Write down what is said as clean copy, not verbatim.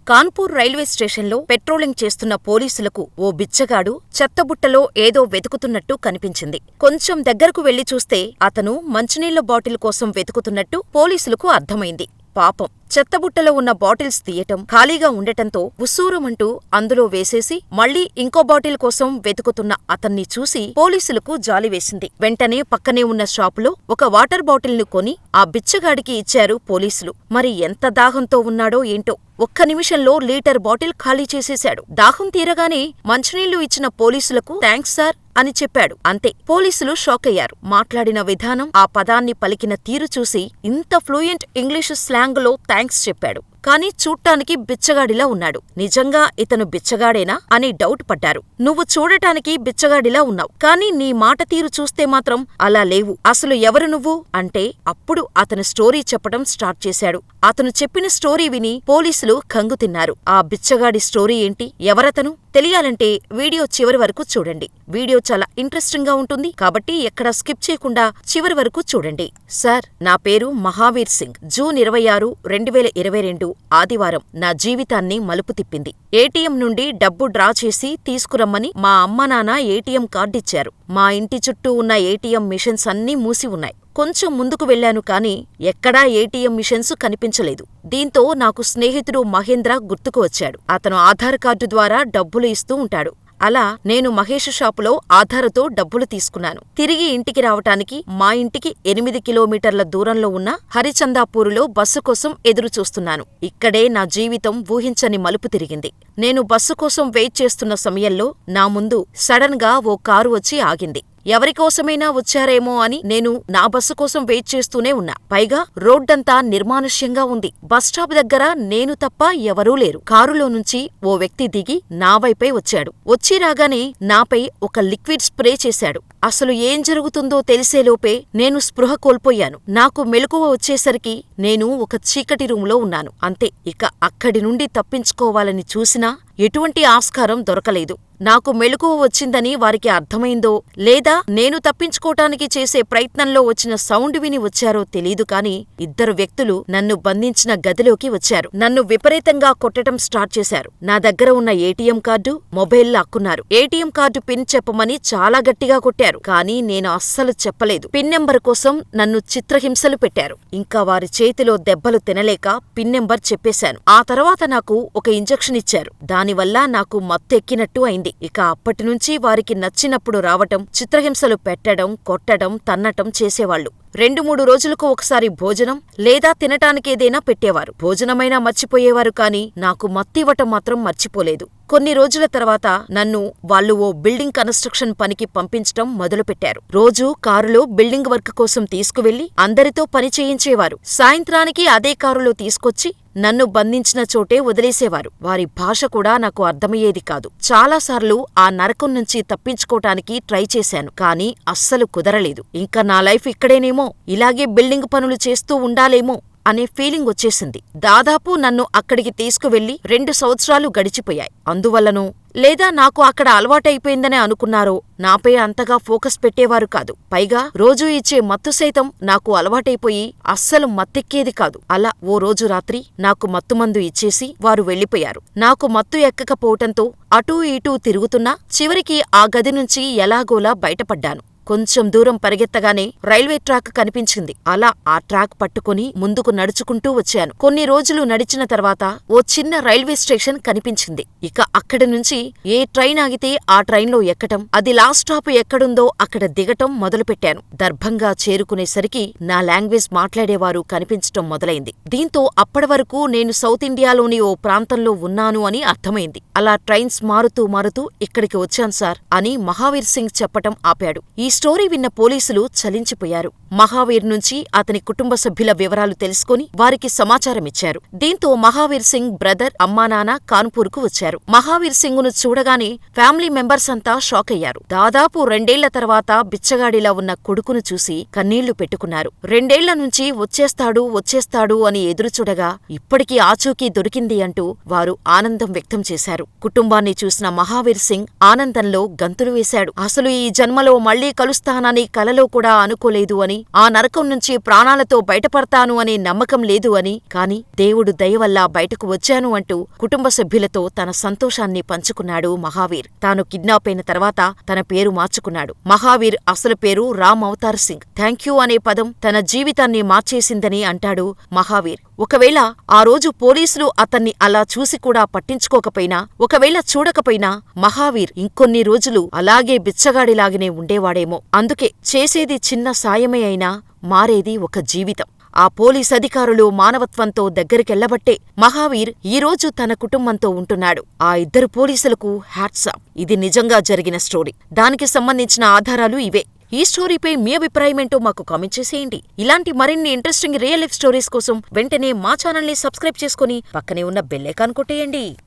Kanpur railway స్టేషన్లో patrolling చేస్తున్న పోలీసులకు ఓ బిచ్చగాడు చెత్తబుట్టలో ఏదో వెతుకుతున్నట్టు కనిపించింది. కొంచెం దగ్గరకు వెళ్లి చూస్తే అతను మంచినీళ్ల బాటిల్ కోసం వెతుకుతున్నట్టు పోలీసులకు అర్థమైంది. పాపం, చెత్తబుట్టలో ఉన్న బాటిల్స్ తీయటం, ఖాళీగా ఉండటంతో ఉస్సూరుమంటూ అందులో వేసేసి మళ్లీ ఇంకో బాటిల్ కోసం వెతుకుతున్న అతన్ని చూసి పోలీసులకు జాలివేసింది. వెంటనే పక్కనే ఉన్న షాపులో ఒక వాటర్ బాటిల్ను కొని ఆ బిచ్చగాడికి ఇచ్చారు పోలీసులు. మరి ఎంత దాహంతో ఉన్నాడో ఏంటో, ఒక్క నిమిషంలో లీటర్ బాటిల్ ఖాళీ చేసేశాడు. దాహం తీరగానే మంచినీళ్లు ఇచ్చిన పోలీసులకు థాంక్స్ సార్ అని చెప్పాడు. అంతే, పోలీసులు షాకయ్యారు. మాట్లాడిన విధానం, ఆ పదాన్ని పలికిన తీరు చూసి ఇంత ఫ్లూయెంట్ ఇంగ్లీషు స్లాంగులో థాంక్స్ చెప్పాడు. కానీ చూడ్డానికి బిచ్చగాడిలా ఉన్నాడు. నిజంగా ఇతను బిచ్చగాడేనా అని డౌట్ పడ్డారు. నువ్వు చూడటానికి బిచ్చగాడిలా ఉన్నావు, కానీ నీ మాట తీరు చూస్తే మాత్రం అలా లేవు. అసలు ఎవరు నువ్వు అంటే అప్పుడు అతను స్టోరీ చెప్పడం స్టార్ట్ చేశాడు. అతను చెప్పిన స్టోరీ విని పోలీసులు కంగుతిన్నారు. ఆ బిచ్చగాడి స్టోరీ ఏంటి, ఎవరతను తెలియాలంటే వీడియో చివరి వరకు చూడండి. వీడియో చాలా ఇంట్రెస్టింగ్ గా ఉంటుంది కాబట్టి ఎక్కడా స్కిప్ చేయకుండా చివరి వరకు చూడండి. సార్, నా పేరు మహావీర్ సింగ్. జూన్ 26, 2022 ఆదివారం నా జీవితాన్ని మలుపు తిప్పింది. ఏటీఎం నుండి డబ్బు డ్రా చేసి తీసుకురమ్మని మా అమ్మానాన్న ఏటీఎం కార్డిచ్చారు. మా ఇంటి చుట్టూ ఉన్న ఏటీఎం మిషన్స్ అన్నీ మూసి ఉన్నాయి. కొంచెం ముందుకు వెళ్లాను కానీ ఎక్కడా ఏటీఎం మిషన్స్ కనిపించలేదు. దీంతో నాకు స్నేహితుడు మహేంద్ర గుర్తుకు వచ్చాడు. అతను ఆధార్ కార్డు ద్వారా డబ్బులు ఇస్తూ ఉంటాడు. అలా నేను మహేష్ షాపులో ఆధారుతో డబ్బులు తీసుకున్నాను. తిరిగి ఇంటికి రావటానికి మా ఇంటికి 8 కిలోమీటర్ల దూరంలో ఉన్న హరిచందాపూరులో బస్సు కోసం ఎదురుచూస్తున్నాను. ఇక్కడే నా జీవితం ఊహించని మలుపు తిరిగింది. నేను బస్సు కోసం వెయిట్ చేస్తున్న సమయంలో నా ముందు సడన్ గా ఓ కారు వచ్చి ఆగింది. ఎవరికోసమైనా వచ్చారేమో అని నేను నా బస్సు కోసం వెయిట్ చేస్తూనే ఉన్నా. పైగా రోడ్డంతా నిర్మానుష్యంగా ఉంది. బస్టాప్ దగ్గర నేను తప్ప ఎవరూ లేరు. కారులో నుంచి ఓ వ్యక్తి దిగి నా వైపే వచ్చాడు. వచ్చి రాగానే నాపై ఒక లిక్విడ్ స్ప్రే చేశాడు. అసలు ఏం జరుగుతుందో తెలిసేలోపే నేను స్పృహ కోల్పోయాను. నాకు మెలకువ వచ్చేసరికి నేను ఒక చీకటి రూంలో ఉన్నాను. అంతే, ఇక అక్కడి నుండి తప్పించుకోవాలని చూసినా ఎటువంటి ఆస్కారం దొరకలేదు. నాకు మెలకువ వచ్చిందని వారికి అర్థమైందో లేదా నేను తప్పించుకోటానికి చేసే ప్రయత్నంలో వచ్చిన సౌండ్ విని వచ్చారో తెలీదు కానీ ఇద్దరు వ్యక్తులు నన్ను బంధించిన గదిలోకి వచ్చారు. నన్ను విపరీతంగా కొట్టటం స్టార్ట్ చేశారు. నా దగ్గర ఉన్న ఏటీఎం కార్డు, మొబైల్ లాక్కున్నారు. ఏటీఎం కార్డు పిన్ చెప్పమని చాలా గట్టిగా కొట్టారు. కానీ నేను అస్సలు చెప్పలేదు. పిన్ నెంబర్ కోసం నన్ను చిత్రహింసలు పెట్టారు. ఇంకా వారి చేతిలో దెబ్బలు తినలేక పిన్ నెంబర్ చెప్పేశాను. ఆ తర్వాత నాకు ఒక ఇంజెక్షన్ ఇచ్చారు. దానివల్ల నాకు మత్తెక్కినట్టు అయింది. ఇక అప్పటినుంచి వారికి నచ్చినప్పుడు రావటం, చిత్రహింసలు పెట్టడం, కొట్టడం, తన్నటం చేసేవాళ్లు. 2-3 రోజులకు ఒకసారి భోజనం లేదా తినటానికేదైనా పెట్టేవారు. భోజనమైనా మర్చిపోయేవారు కానీ నాకు మత్తివ్వటం మాత్రం మర్చిపోలేదు. కొన్ని రోజుల తర్వాత నన్ను వాళ్ళు ఓ బిల్డింగ్ కన్స్ట్రక్షన్ పనికి పంపించటం మొదలుపెట్టారు. రోజూ కారులో బిల్డింగ్ వర్క్ కోసం తీసుకువెళ్లి అందరితో పని చేయించేవారు. సాయంత్రానికి అదే కారులో తీసుకొచ్చి నన్ను బంధించిన చోటే వదిలేసేవారు. వారి భాష కూడా నాకు అర్థమయ్యేది కాదు. చాలాసార్లు ఆ నరకం నుంచి తప్పించుకోటానికి ట్రై చేశాను కానీ అస్సలు కుదరలేదు. ఇంకా నా లైఫ్ ఇక్కడేనేమో, ఇలాగే బిల్డింగ్ పనులు చేస్తూ ఉండాలేమో అనే ఫీలింగ్ వచ్చేసింది. దాదాపు నన్ను అక్కడికి తీసుకువెళ్లి 2 సంవత్సరాలు గడిచిపోయాయి. అందువల్లనో లేదా నాకు అక్కడ అలవాటైపోయిందనే అనుకున్నారో నాపై అంతగా ఫోకస్ పెట్టేవారు కాదు. పైగా రోజూ ఇచ్చే మత్తు సైతం నాకు అలవాటైపోయి అస్సలు మత్తెక్కేది కాదు. అలా ఓ రోజు రాత్రి నాకు మత్తుమందు ఇచ్చేసి వారు వెళ్లిపోయారు. నాకు మత్తు ఎక్కకపోవటంతో అటూ ఇటూ తిరుగుతున్నా చివరికి ఆ గది నుంచి ఎలాగోలా బయటపడ్డాను. కొంచెం దూరం పరిగెత్తగానే రైల్వే ట్రాక్ కనిపించింది. అలా ఆ ట్రాక్ పట్టుకుని ముందుకు నడుచుకుంటూ వచ్చాను. కొన్ని రోజులు నడిచిన తర్వాత ఓ చిన్న రైల్వే స్టేషన్ కనిపించింది. ఇక అక్కడి నుంచి ఏ ట్రైన్ ఆగితే ఆ ట్రైన్లో ఎక్కటం, అది లాస్ట్ స్టాప్ ఎక్కడుందో అక్కడ దిగటం మొదలుపెట్టాను. దర్భంగా చేరుకునేసరికి నా లాంగ్వేజ్ మాట్లాడేవారు కనిపించటం మొదలైంది. దీంతో అప్పటి వరకు నేను సౌత్ ఇండియాలోని ఓ ప్రాంతంలో ఉన్నాను అని అర్థమైంది. అలా ట్రైన్స్ మారుతూ మారుతూ ఇక్కడికి వచ్చాను సార్ అని మహావీర్ సింగ్ చెప్పటం ఆపాడు. ఈ స్టోరీ విన్న పోలీసులు చలించిపోయారు. మహావీర్ నుంచి అతని కుటుంబ సభ్యుల వివరాలు తెలుసుకుని వారికి సమాచారమిచ్చారు. దీంతో మహావీర్ సింగ్ బ్రదర్, అమ్మానాన్న కాన్పూర్కు వచ్చారు. మహావీర్ సింగ్ను చూడగానే ఫ్యామిలీ మెంబర్స్ అంతా షాక్ అయ్యారు. దాదాపు 2 ఏళ్ల తర్వాత బిచ్చగాడిలా ఉన్న కొడుకును చూసి కన్నీళ్లు పెట్టుకున్నారు. 2 ఏళ్ల నుంచి వచ్చేస్తాడు అని ఎదురుచూడగా ఇప్పటికీ ఆచూకీ దొరికింది అంటూ వారు ఆనందం వ్యక్తం చేశారు. కుటుంబాన్ని చూసిన మహావీర్ సింగ్ ఆనందంలో గంతులు వేశాడు. అసలు ఈ జన్మలో మళ్లీ కలుస్తానని కలలో కూడా అనుకోలేదు అని, ఆ నరకం నుంచి ప్రాణాలతో బయటపడతాను అనే నమ్మకం లేదు అని, కాని దేవుడు దయవల్ల బయటకు వచ్చాను అంటూ కుటుంబ సభ్యులతో తన సంతోషాన్ని పంచుకున్నాడు మహావీర్. తాను కిడ్నాప్ అయిన తర్వాత తన పేరు మార్చుకున్నాడు. మహావీర్ అసలు పేరు రామ్ అవతార్ సింగ్. థ్యాంక్యూ అనే పదం తన జీవితాన్ని మార్చేసిందని అంటాడు మహావీర్. ఒకవేళ ఆ రోజు పోలీసులు అతన్ని అలా చూసి కూడా పట్టించుకోకపోయినా, ఒకవేళ చూడకపోయినా మహావీర్ ఇంకొన్ని రోజులు అలాగే బిచ్చగాడిలాగనే ఉండేవాడేమో. అందుకే చేసేది చిన్న సాయమే అయినా మారేది ఒక జీవితం. ఆ పోలీసధికారులు మానవత్వంతో దగ్గరికెళ్లబట్టే మహావీర్ ఈరోజు తన కుటుంబంతో ఉంటున్నాడు. ఆ ఇద్దరు పోలీసులకు హ్యాట్స్ ఆఫ్. ఇది నిజంగా జరిగిన స్టోరీ. దానికి సంబంధించిన ఆధారాలు ఇవే. ఈ స్టోరీపై మీ అభిప్రాయమేంటో మాకు కామెంట్ చేసేయండి. ఇలాంటి మరిన్ని ఇంట్రెస్టింగ్ రియల్ లైఫ్ స్టోరీస్ కోసం వెంటనే మా ఛానల్ని సబ్స్క్రైబ్ చేసుకుని పక్కనే ఉన్న బెల్ ఐకాన్ కొట్టేయండి.